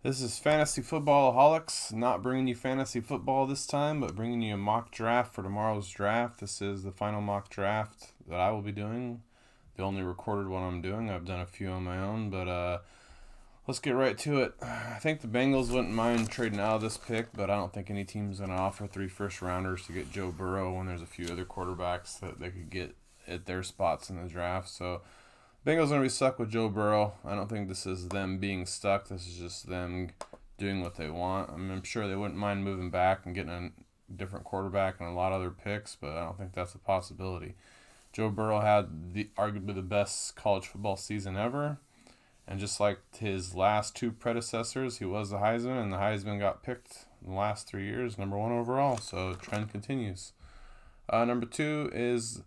This is Fantasy Footballaholics, not bringing you fantasy football this time, but bringing you a mock draft for tomorrow's draft. This is the final mock draft that I will be doing. The only recorded one I'm doing. I've done a few on my own, but let's get right to it. I think the Bengals wouldn't mind trading out of this pick, but I don't think any team's going to offer 3 first-rounders to get Joe Burrow when there's a few other quarterbacks that they could get at their spots in the draft. So Bengals going to be stuck with Joe Burrow. I don't think this is them being stuck. This is just them doing what they want. I'm sure they wouldn't mind moving back and getting a different quarterback and a lot of other picks, but I don't think that's a possibility. Joe Burrow had arguably the best college football season ever. And just like his last two predecessors, he was the Heisman, and the Heisman got picked in the last 3 years, #1 overall. So trend continues. Number two is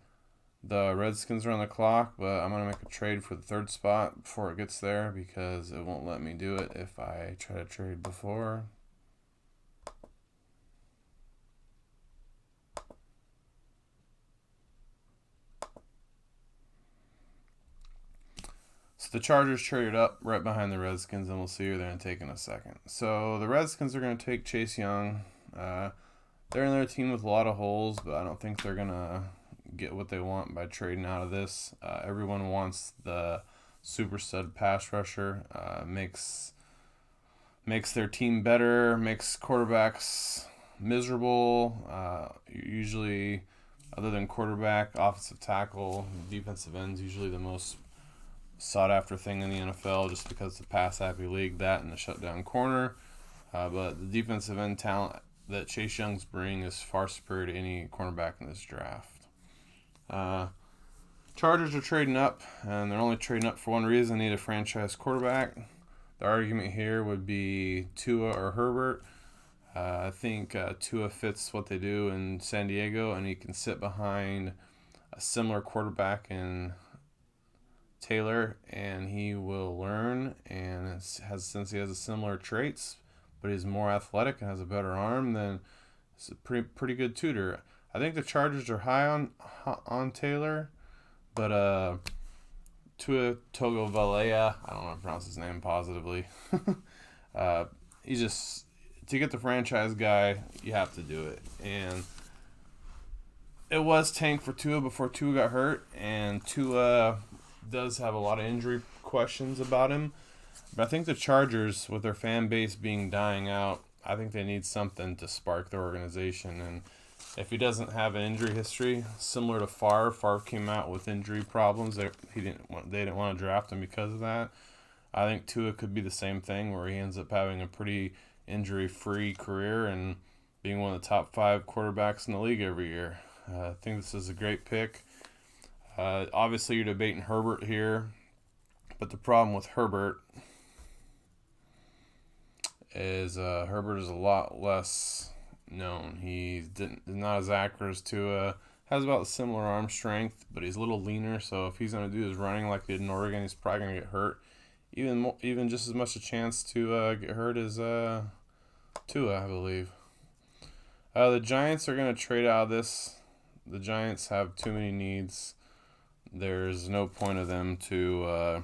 the Redskins are on the clock, but I'm going to make a trade for the third spot before it gets there because it won't let me do it if I try to trade before. So the Chargers traded up right behind the Redskins, and we'll see who they're going to take in a second. So the Redskins are going to take Chase Young. They're in their team with a lot of holes, but I don't think they're going to get what they want by trading out of this. Everyone wants the super stud pass rusher. Makes their team better, makes quarterbacks miserable. Usually, other than quarterback, offensive tackle, defensive ends usually the most sought after thing in the NFL just because the pass happy league, that and the shutdown corner. But the defensive end talent that Chase Young's bring is far superior to any cornerback in this draft. Chargers are trading up, and they're only trading up for one reason: they need a franchise quarterback. The argument here would be Tua or Herbert. I think Tua fits what they do in San Diego, and he can sit behind a similar quarterback in Taylor, and he will learn. And since he has a similar traits, but he's more athletic and has a better arm, then it's a pretty good tutor. I think the Chargers are high on Taylor, but Tua Tagovailoa, I don't know how to pronounce his name positively. He's just, to get the franchise guy, you have to do it. And it was tank for Tua before Tua got hurt, and Tua does have a lot of injury questions about him. But I think the Chargers, with their fan base being dying out, I think they need something to spark their organization. And if he doesn't have an injury history similar to Favre came out with injury problems. They didn't want to draft him because of that. I think Tua could be the same thing, where he ends up having a pretty injury-free career and being one of the top 5 quarterbacks in the league every year. I think this is a great pick. Obviously, you're debating Herbert here, but the problem with Herbert is Herbert is a lot less known. He's not as accurate as Tua. Has about similar arm strength, but he's a little leaner. So if he's going to do his running like he did in Oregon, he's probably going to get hurt. Even just as much a chance to get hurt as Tua, I believe. The Giants are going to trade out of this. The Giants have too many needs. There's no point of them to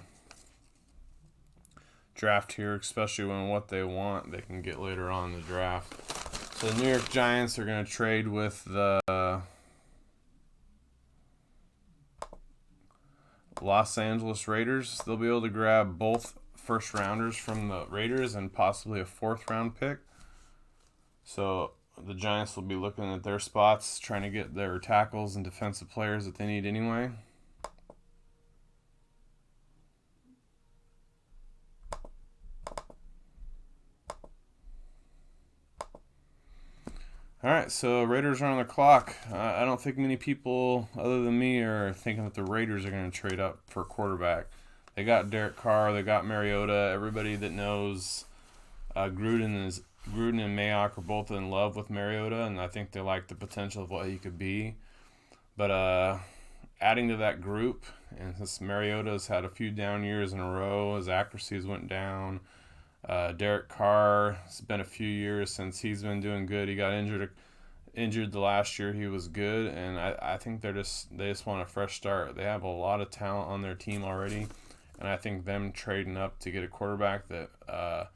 draft here, especially when what they want they can get later on in the draft. So the New York Giants are going to trade with the Los Angeles Raiders. They'll be able to grab both first rounders from the Raiders and possibly a 4th round pick. So the Giants will be looking at their spots, trying to get their tackles and defensive players that they need anyway. All right, so Raiders are on the clock. I don't think many people other than me are thinking that the Raiders are going to trade up for quarterback. They got Derek Carr, they got Mariota. Everybody that knows Gruden and Mayock are both in love with Mariota, and I think they like the potential of what he could be. But adding to that group, and since Mariota's had a few down years in a row, his accuracies went down. Derek Carr, it's been a few years since he's been doing good. He got injured the last year he was good, and I think they just want a fresh start. They have a lot of talent on their team already, and I think them trading up to get a quarterback that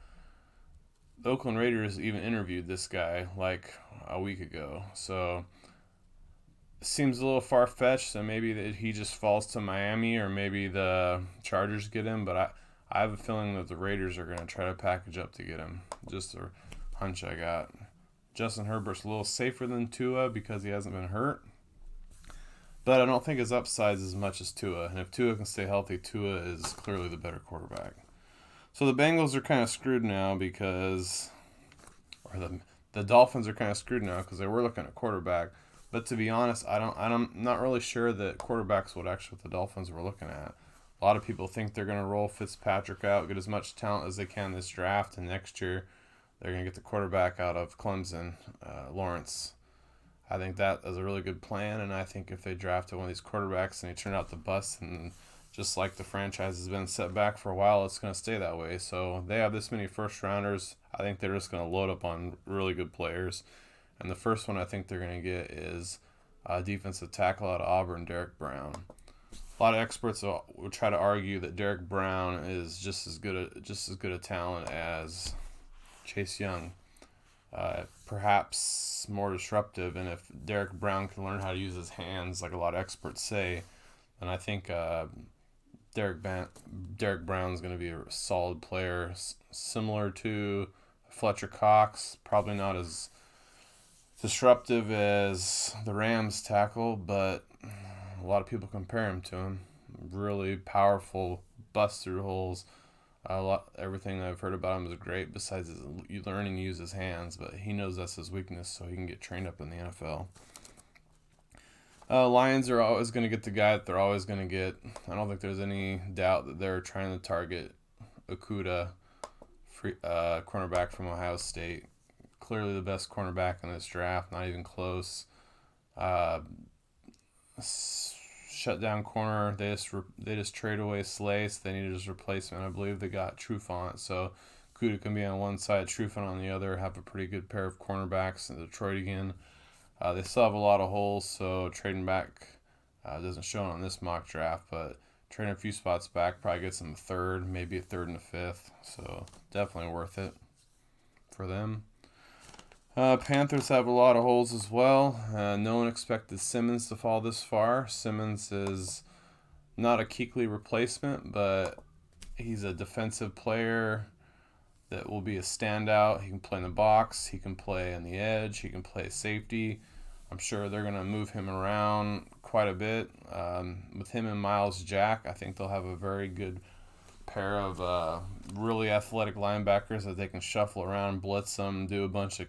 Oakland Raiders even interviewed this guy like a week ago. So it seems a little far fetched. So maybe that he just falls to Miami, or maybe the Chargers get him. But I have a feeling that the Raiders are going to try to package up to get him. Just a hunch I got. Justin Herbert's a little safer than Tua because he hasn't been hurt. But I don't think his upside is as much as Tua. And if Tua can stay healthy, Tua is clearly the better quarterback. So the Bengals are kind of screwed now because, or the Dolphins are kind of screwed now because they were looking at quarterback. But to be honest, I'm not really sure that quarterback's what actually what the Dolphins were looking at. A lot of people think they're going to roll Fitzpatrick out, get as much talent as they can this draft, and next year they're going to get the quarterback out of Clemson, Lawrence. I think that is a really good plan, and I think if they drafted one of these quarterbacks and he turned out to bust, and just like the franchise has been set back for a while, it's going to stay that way. So they have this many first-rounders. I think they're just going to load up on really good players. And the first one I think they're going to get is defensive tackle out of Auburn, Derek Brown. A lot of experts will try to argue that Derek Brown is just as good a talent as Chase Young. Perhaps more disruptive, and if Derek Brown can learn how to use his hands, like a lot of experts say, then I think Derek Brown's going to be a solid player, similar to Fletcher Cox. Probably not as disruptive as the Rams tackle, but a lot of people compare him to him. Really powerful, bust through holes. Everything I've heard about him is great, besides his learning to use his hands, but he knows that's his weakness, so he can get trained up in the NFL. Lions are always going to get the guy that they're always going to get. I don't think there's any doubt that they're trying to target Okudah, cornerback from Ohio State. Clearly the best cornerback in this draft, not even close. Shutdown corner. They just trade away Slay, so they need his replacement. I believe they got Trufant, so Kuda can be on one side, Trufant on the other. Have a pretty good pair of cornerbacks in Detroit again. They still have a lot of holes, so trading back doesn't show on this mock draft, but trading a few spots back probably gets them a third, maybe a third and a fifth. So definitely worth it for them. Panthers have a lot of holes as well. No one expected Simmons to fall this far. Simmons is not a Kuechly replacement, but he's a defensive player that will be a standout. He can play in the box. He can play on the edge. He can play safety. I'm sure they're going to move him around quite a bit. With him and Miles Jack, I think they'll have a very good pair of really athletic linebackers that they can shuffle around, blitz them, do a bunch of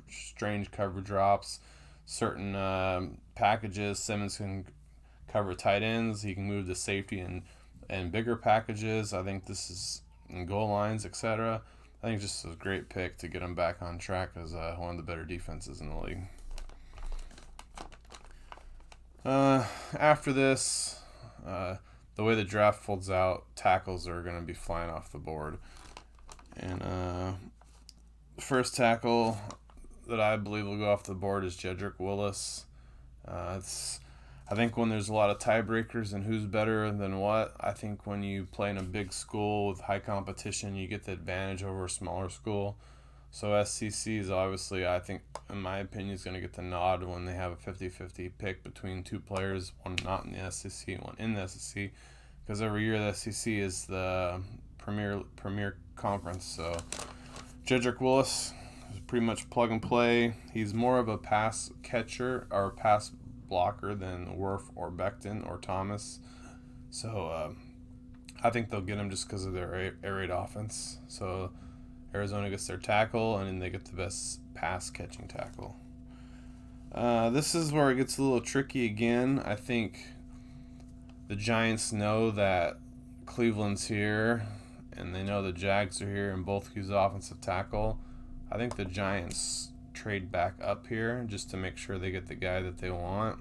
strange cover drops, certain packages. Simmons can cover tight ends. He can move to safety and bigger packages. I think this is in goal lines, etc. I think just a great pick to get him back on track as one of the better defenses in the league. After this, the way the draft folds out, tackles are going to be flying off the board. And first tackle that I believe will go off the board is Jedrick Willis. I think when there's a lot of tiebreakers and who's better than what, I think when you play in a big school with high competition, you get the advantage over a smaller school. So SCC is obviously, I think, in my opinion, is going to get the nod when they have a 50-50 pick between two players, one not in the SEC and one in the SEC, because every year the SEC is the premier conference. So Jedrick Willis is pretty much plug and play. He's more of a pass catcher or pass blocker than Wirf or Becton or Thomas. So I think they'll get him just because of their air raid offense. So Arizona gets their tackle, and then they get the best pass-catching tackle. This is where it gets a little tricky again. I think the Giants know that Cleveland's here, and they know the Jags are here, and both use offensive tackle. I think the Giants trade back up here just to make sure they get the guy that they want.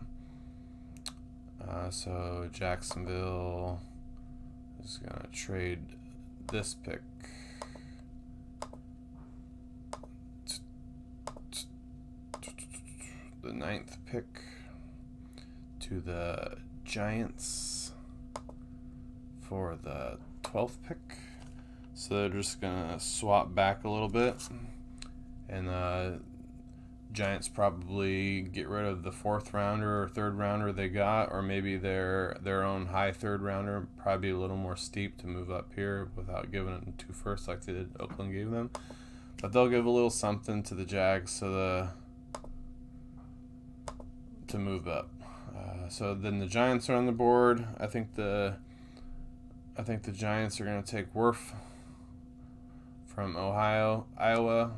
So Jacksonville is going to trade this pick. The 9th pick to the Giants for the 12th pick. So they're just going to swap back a little bit. And Giants probably get rid of the 4th rounder or 3rd rounder they got, or maybe their own high 3rd rounder, probably a little more steep to move up here without giving them 2 firsts like they did Oakland gave them. But they'll give a little something to the Jags to move up. So then the Giants are on the board. I think the Giants are going to take Wirf from Iowa.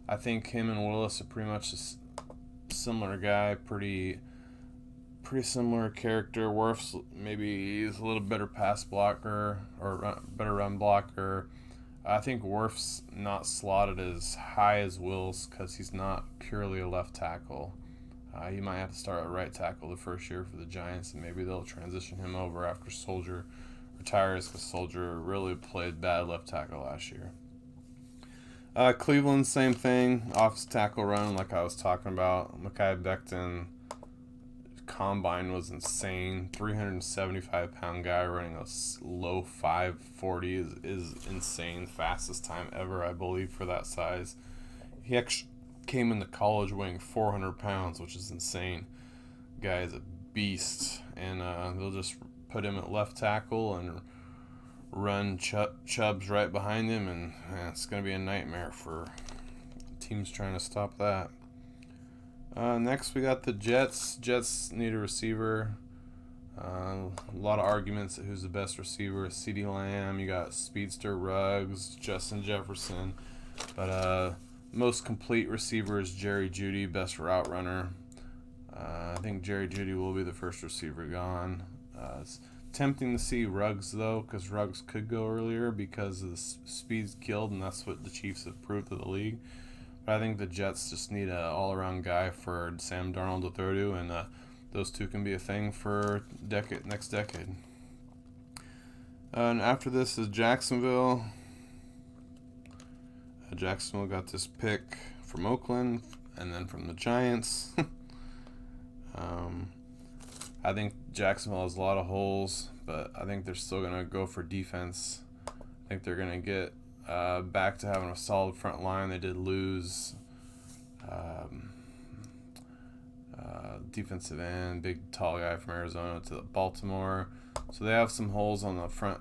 I think him and Willis are pretty much a similar guy, pretty similar character. Wirf's maybe he's a little better pass blocker or better run blocker. I think Wirf's not slotted as high as Willis because he's not purely a left tackle. He might have to start at right tackle the first year for the Giants, and maybe they'll transition him over after Soldier retires because Soldier really played bad left tackle last year. Cleveland, same thing. Offensive tackle run, like I was talking about. Mekhi Becton combine was insane. 375-pound guy running a low 5.40 is insane. Fastest time ever, I believe, for that size. He actually came into college weighing 400 pounds, which is insane. Guy is a beast, and they'll just put him at left tackle and run Chubbs right behind him, and it's going to be a nightmare for teams trying to stop that. Next, we got the Jets. Jets need a receiver. A lot of arguments at who's the best receiver. CeeDee Lamb, you got Speedster Ruggs, Justin Jefferson. But most complete receiver is Jerry Jeudy, best route runner. I think Jerry Jeudy will be the first receiver gone. It's tempting to see Ruggs, though, because Ruggs could go earlier because of the speed's killed, and that's what the Chiefs have proved to the league. But I think the Jets just need an all-around guy for Sam Darnold to throw to, and those two can be a thing for next decade. And after this is Jacksonville. Jacksonville got this pick from Oakland and then from the Giants. I think Jacksonville has a lot of holes, but I think they're still going to go for defense. I think they're going to get back to having a solid front line. They did lose defensive end, big tall guy from Arizona to Baltimore. So they have some holes on the front,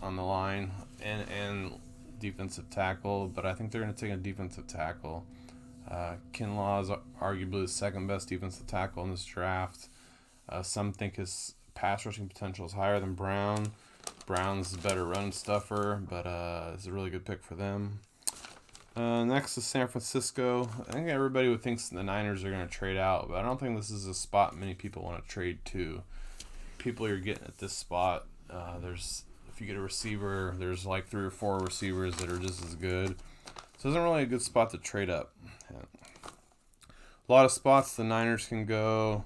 on the line, and defensive tackle, but I think they're going to take a defensive tackle. Kinlaw is arguably the second best defensive tackle in this draft. Some think his pass rushing potential is higher than Brown. Brown's a better run stuffer, but it's a really good pick for them. Next is San Francisco. I think everybody would think the Niners are going to trade out, but I don't think this is a spot many people want to trade to. People you're getting at this spot, if you get a receiver, there's like 3 or 4 receivers that are just as good. So it isn't really a good spot to trade up. A lot of spots the Niners can go.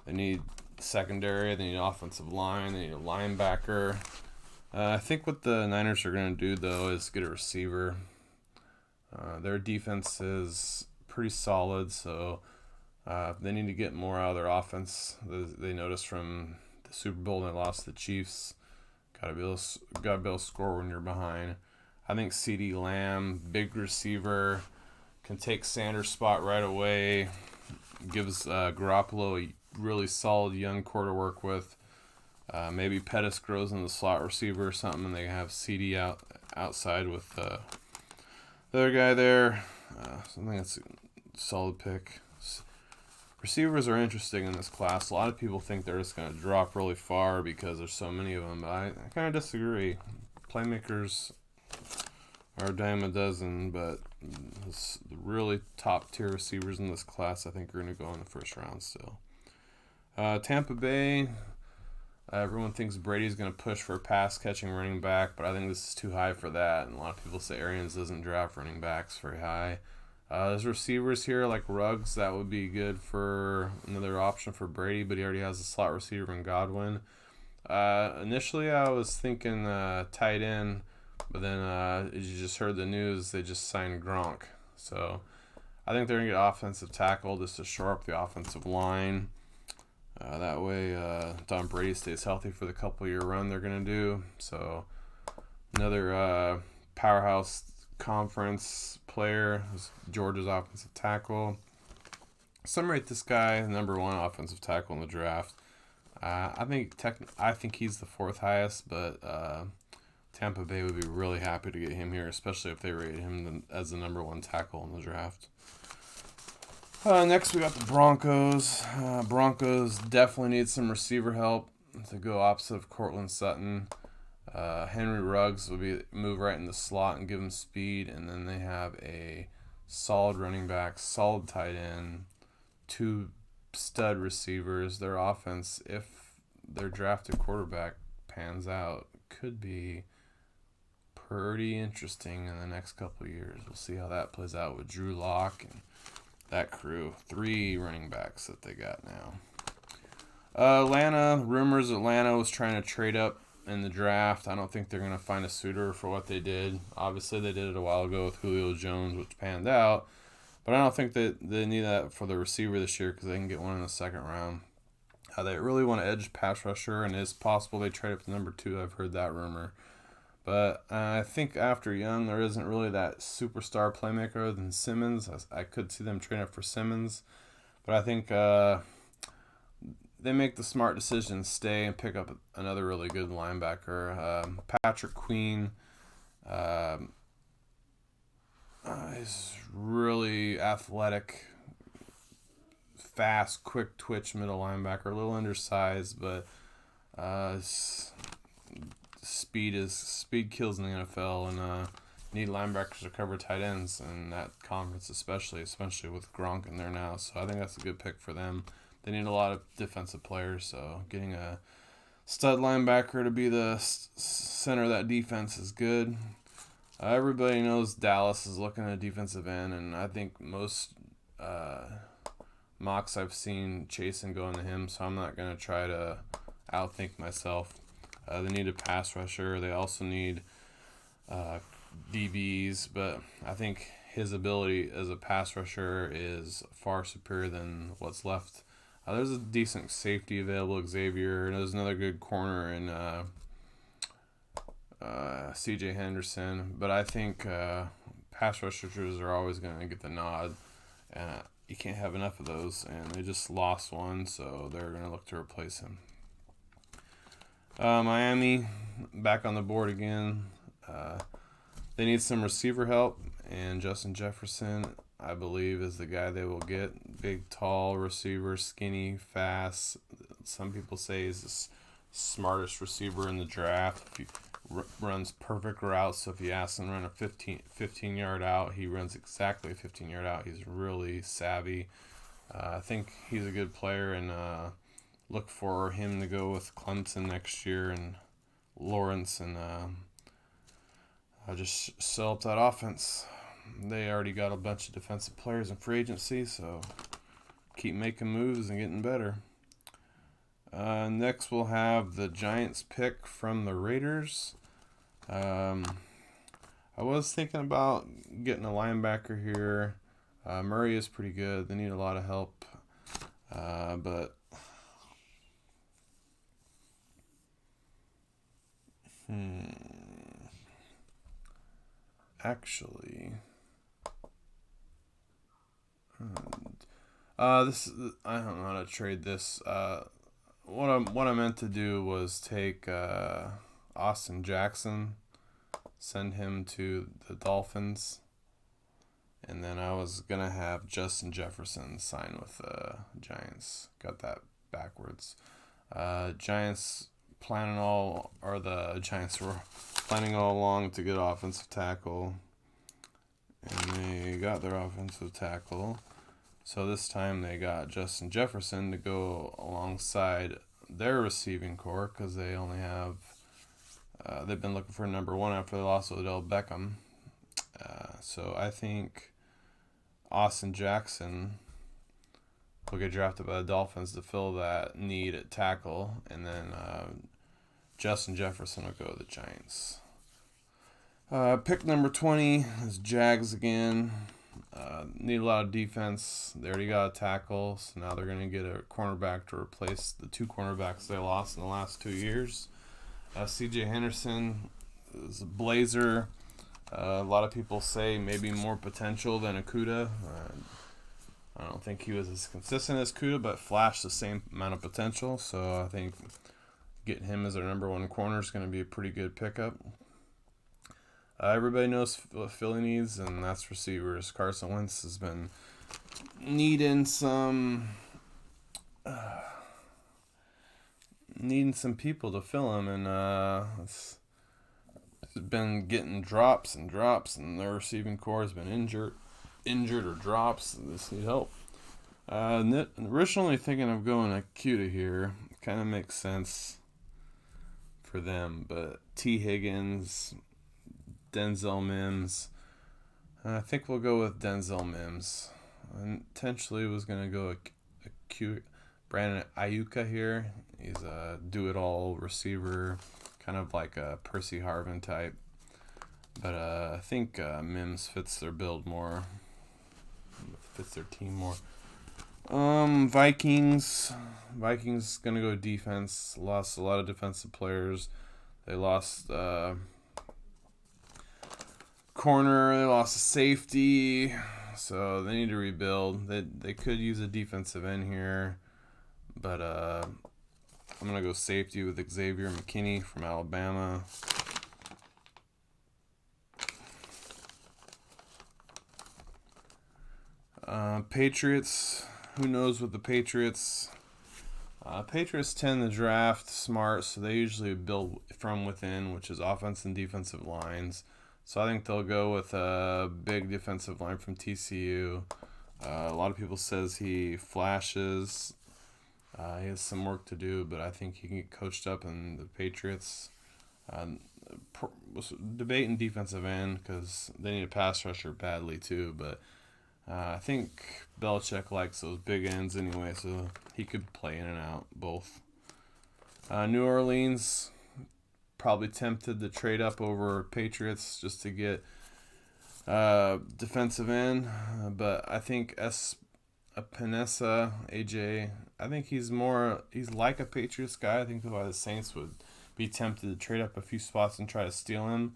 They need secondary, they need offensive line, they need a linebacker. I think what the Niners are going to do, though, is get a receiver. Their defense is pretty solid, so they need to get more out of their offense. They noticed from the Super Bowl when they lost to the Chiefs. Gotta be able to score when you're behind. I think CeeDee Lamb, big receiver, can take Sanders' spot right away. Gives Garoppolo a really solid young core to work with. Maybe Pettis grows in the slot receiver or something, and they have CeeDee outside with the other guy there. So I think that's a solid pick. Receivers are interesting in this class. A lot of people think they're just going to drop really far because there's so many of them, but I kind of disagree. Playmakers are a dime a dozen, but the really top-tier receivers in this class I think are going to go in the first round still. Tampa Bay, everyone thinks Brady's going to push for a pass-catching running back, but I think this is too high for that, and a lot of people say Arians doesn't draft running backs very high. There's receivers here like Ruggs that would be good for another option for Brady, but he already has a slot receiver in Godwin. Initially, I was thinking tight end, but then as you just heard the news, they just signed Gronk. So I think they're going to get offensive tackle just to shore up the offensive line. That way, Tom Brady stays healthy for the couple-year run they're going to do. So another powerhouse conference player. He's Georgia's offensive tackle. Some rate this guy number one offensive tackle in the draft. I think he's the fourth highest, but Tampa Bay would be really happy to get him here, especially if they rate him as the number one tackle in the draft. Next, we got the Broncos. Broncos definitely need some receiver help to go opposite of Cortland Sutton. Henry Ruggs will move right in the slot and give him speed, and then they have a solid running back, solid tight end, two stud receivers. Their offense, if their drafted quarterback pans out, could be pretty interesting in the next couple of years. We'll see how that plays out with Drew Lock and that crew. 3 running backs that they got now. Atlanta, rumors Atlanta was trying to trade up in the draft. I don't think they're going to find a suitor for what they did. Obviously, they did it a while ago with Julio Jones, which panned out. But I don't think that they need that for the receiver this year because they can get one in the second round. They really want to edge pass rusher, and it's possible they trade up to number 2. I've heard that rumor. But I think after Young, there isn't really that superstar playmaker than Simmons. I could see them trading up for Simmons. But I think they make the smart decision, stay and pick up another really good linebacker. Patrick Queen is really athletic, fast, quick twitch middle linebacker. A little undersized, but speed kills in the NFL, and need linebackers to cover tight ends in that conference, especially with Gronk in there now. So I think that's a good pick for them. They need a lot of defensive players, so getting a stud linebacker to be the center of that defense is good. Everybody knows Dallas is looking at a defensive end, and I think most mocks I've seen chasing going to him, so I'm not going to try to outthink myself. They need a pass rusher. They also need DBs, but I think his ability as a pass rusher is far superior than what's left. There's a decent safety available, Xavier, and there's another good corner in C.J. Henderson. But I think pass rushers are always going to get the nod. You can't have enough of those, and they just lost one, so they're going to look to replace him. Miami, back on the board again. They need some receiver help, and Justin Jefferson, I believe, is the guy they will get. Big, tall receiver, skinny, fast. Some people say he's the smartest receiver in the draft. He runs perfect routes, so if you ask him to run a 15-yard out, he runs exactly a 15-yard out. He's really savvy. I think he's a good player, and look for him to go with Clemson next year and Lawrence, and just sell up that offense. They already got a bunch of defensive players in free agency, so keep making moves and getting better. Next, we'll have the Giants pick from the Raiders. I was thinking about getting a linebacker here. Murray is pretty good. They need a lot of help, but actually, this I don't know how to trade this. What I meant to do was take Austin Jackson, send him to the Dolphins, and then I was gonna have Justin Jefferson sign with the Giants. Got that backwards. The Giants were planning all along to get offensive tackle, and they got their offensive tackle. So this time they got Justin Jefferson to go alongside their receiving core because they only have they've been looking for a number 1 after they lost Odell Beckham. So I think Austin Jackson will get drafted by the Dolphins to fill that need at tackle, and then Justin Jefferson will go to the Giants. Pick number 20 is Jags again. Need a lot of defense. They already got a tackle, so now they're going to get a cornerback to replace the 2 cornerbacks they lost in the last 2 years. C.J. Henderson is a Blazer. A lot of people say maybe more potential than Akuda. I don't think he was as consistent as Kuda, but flashed the same amount of potential. So I think getting him as our number one corner is going to be a pretty good pickup. Everybody knows what Philly needs, and that's receivers. Carson Wentz has been needing some people to fill him, and it's been getting drops, and their receiving core has been injured or drops. They just need help. Originally thinking of going Akuta here, kind of makes sense for them, but T. Higgins, Denzel Mims. I think we'll go with Denzel Mims. I intentionally was going to go Brandon Ayuka here. He's a do-it-all receiver, kind of like a Percy Harvin type. But I think Mims fits their build more, fits their team more. Vikings going to go defense. Lost a lot of defensive players. They lost corner. They lost a safety. So they need to rebuild. They could use a defensive end here. But I'm going to go safety with Xavier McKinney from Alabama. Patriots. Who knows with the Patriots? Patriots tend to draft smart, so they usually build from within, which is offense and defensive lines. So I think they'll go with a big defensive line from TCU. A lot of people says he flashes. He has some work to do, but I think he can get coached up in the Patriots. Debating defensive end because they need a pass rusher badly too, but I think Belichick likes those big ends anyway, so he could play in and out both. New Orleans, probably tempted to trade up over Patriots just to get defensive end, but I think Panessa, AJ, I think he's like a Patriots guy. I think that's why the Saints would be tempted to trade up a few spots and try to steal him.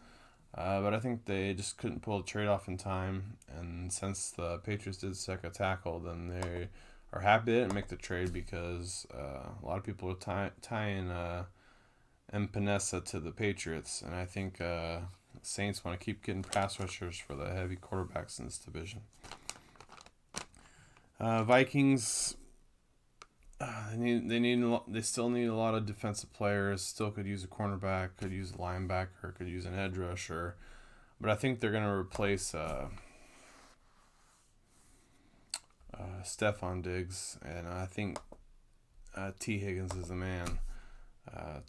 But I think they just couldn't pull the trade off in time. And since the Patriots did sack a tackle, then they are happy they didn't make the trade because a lot of people are tying Panessa to the Patriots. And I think Saints want to keep getting pass rushers for the heavy quarterbacks in this division. Vikings, they still need a lot of defensive players. Still could use a cornerback, could use a linebacker, could use an edge rusher, but I think they're going to replace Stephon Diggs, and I think T. Higgins is the man.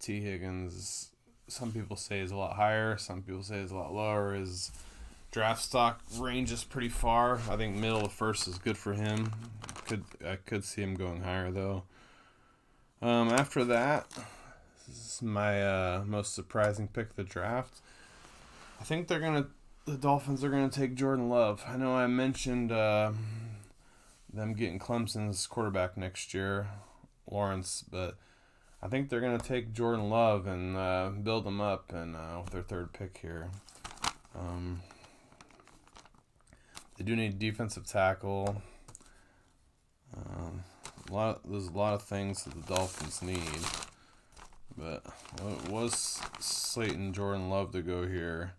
T. Higgins, some people say is a lot higher, some people say is a lot lower. His draft stock ranges pretty far. I think middle of first is good for him. I could see him going higher though. After that, this is my most surprising pick of the draft. I think the Dolphins are gonna take Jordan Love. I know I mentioned them getting Clemson's quarterback next year, Lawrence, but I think they're gonna take Jordan Love and build him up and with their third pick here. They do need defensive tackle. There's a lot of things that the Dolphins need, but it was slating Jordan Love to go here,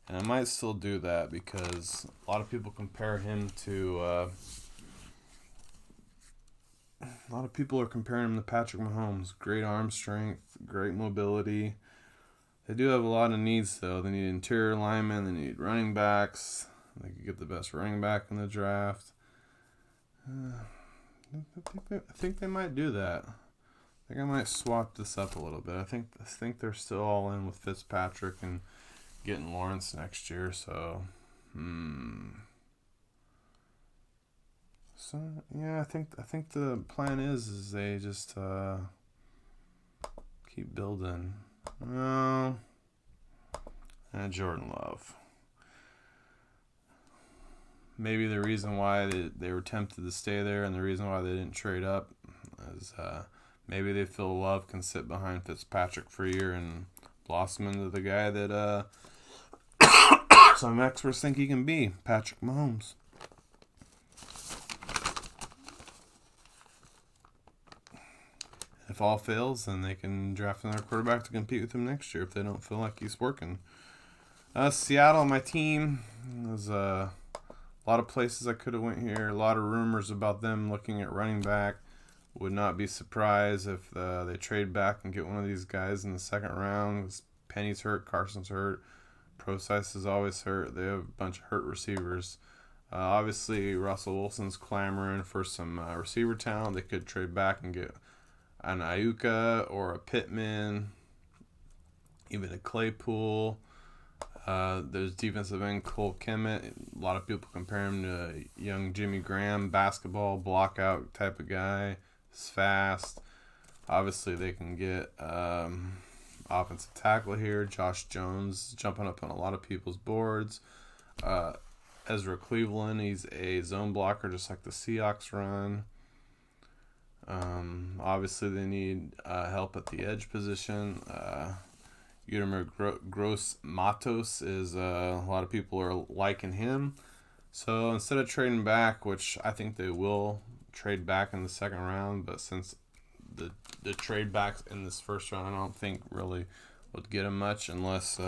and I might still do that because a lot of people compare him to. A lot of people are comparing him to Patrick Mahomes. Great arm strength, great mobility. They do have a lot of needs though. They need interior linemen. They need running backs. They could get the best running back in the draft. I think they might do that. I think I might swap this up a little bit. I think they're still all in with Fitzpatrick and getting Lawrence next year. So, So yeah, I think the plan is they just keep building. No, and Jordan Love. Maybe the reason why they were tempted to stay there and the reason why they didn't trade up is maybe they feel Love can sit behind Fitzpatrick for a year and blossom into the guy that some experts think he can be Patrick Mahomes. If all fails, then they can draft another quarterback to compete with him next year if they don't feel like he's working. Seattle, my team. There's a lot of places I could have went here. A lot of rumors about them looking at running back. Would not be surprised if they trade back and get one of these guys in the second round. Penny's hurt, Carson's hurt, Procise is always hurt. They have a bunch of hurt receivers. Obviously, Russell Wilson's clamoring for some receiver talent. They could trade back and get an Ayuka or a Pittman, even a Claypool. There's defensive end Cole Kemet. A lot of people compare him to young Jimmy Graham, basketball, block-out type of guy. He's fast. Obviously, they can get offensive tackle here. Josh Jones jumping up on a lot of people's boards. Ezra Cleveland, he's a zone blocker just like the Seahawks run. Obviously, they need help at the edge position. Udamer Gross Matos is a lot of people are liking him. So instead of trading back, which I think they will trade back in the second round, but since the trade backs in this first round, I don't think really would get him much unless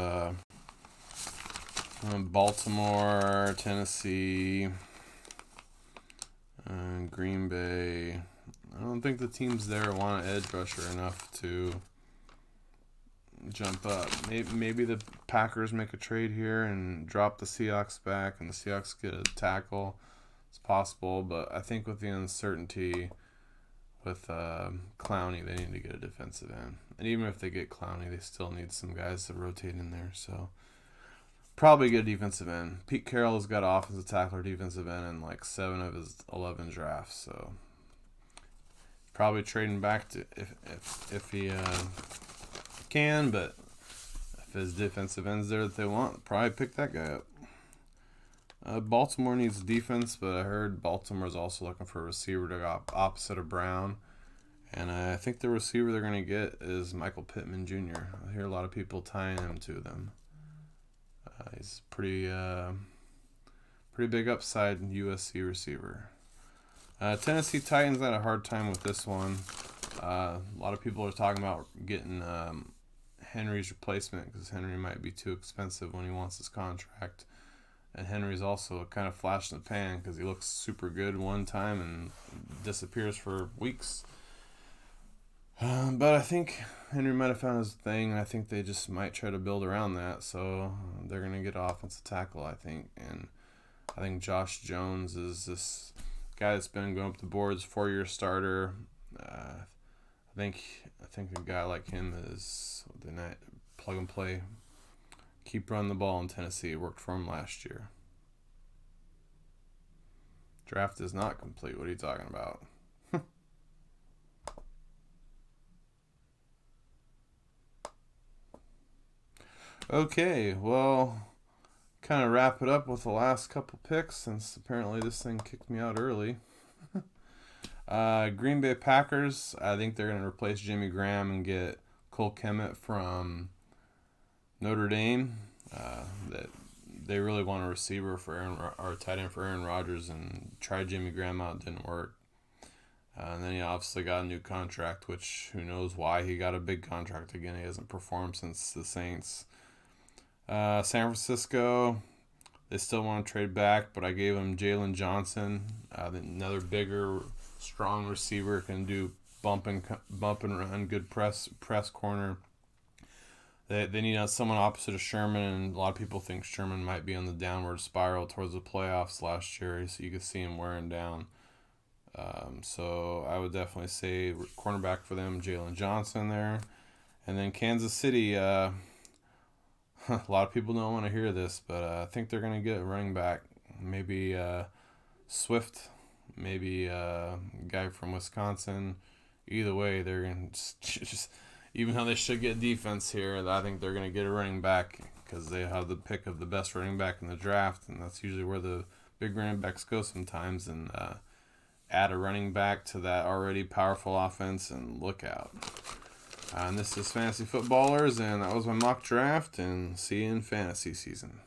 Baltimore, Tennessee, and Green Bay. I don't think the teams there want an edge rusher enough to jump up. Maybe the Packers make a trade here and drop the Seahawks back, and the Seahawks get a tackle. It's possible, but I think with the uncertainty with Clowney, they need to get a defensive end. And even if they get Clowney, they still need some guys to rotate in there. So probably get a defensive end. Pete Carroll has got offensive tackle or defensive end in like 7 of his 11 drafts. So probably trading back to if he can, but if his defensive end's there that they want, probably pick that guy up. Baltimore needs defense, but I heard Baltimore's also looking for a receiver to go opposite of Brown. And I think the receiver they're going to get is Michael Pittman Jr. I hear a lot of people tying him to them. He's pretty big upside USC receiver. Tennessee Titans had a hard time with this one. A lot of people are talking about getting Henry's replacement because Henry might be too expensive when he wants his contract. And Henry's also kind of flash in the pan because he looks super good one time and disappears for weeks. But I think Henry might have found his thing, and I think they just might try to build around that. So they're going to get offensive tackle, I think. And I think Josh Jones is this guy that's been going up the boards, 4-year starter. I think a guy like him is the plug and play. Keep running the ball in Tennessee. It worked for him last year. Draft is not complete. What are you talking about? Okay, well, kind of wrap it up with the last couple picks since apparently this thing kicked me out early. Green Bay Packers, I think they're going to replace Jimmy Graham and get Cole Kemet from Notre Dame. That they really want a receiver for or a tight end for Aaron Rodgers and tried Jimmy Graham out, didn't work. And then he obviously got a new contract, which who knows why he got a big contract again. He hasn't performed since the Saints. San Francisco, they still want to trade back, but I gave him Jalen Johnson, another bigger, strong receiver, can do bump and run, good press corner. They need someone opposite of Sherman, and a lot of people think Sherman might be on the downward spiral towards the playoffs last year, so you could see him wearing down. So I would definitely say cornerback for them, Jalen Johnson there. And then Kansas City, a lot of people don't want to hear this, but I think they're going to get a running back. Maybe Swift, maybe a guy from Wisconsin. Either way, they're going to just even though they should get defense here, I think they're going to get a running back because they have the pick of the best running back in the draft, and that's usually where the big running backs go sometimes, and add a running back to that already powerful offense, and look out. And this is Fantasy Footballers, and that was my mock draft, and see you in fantasy season.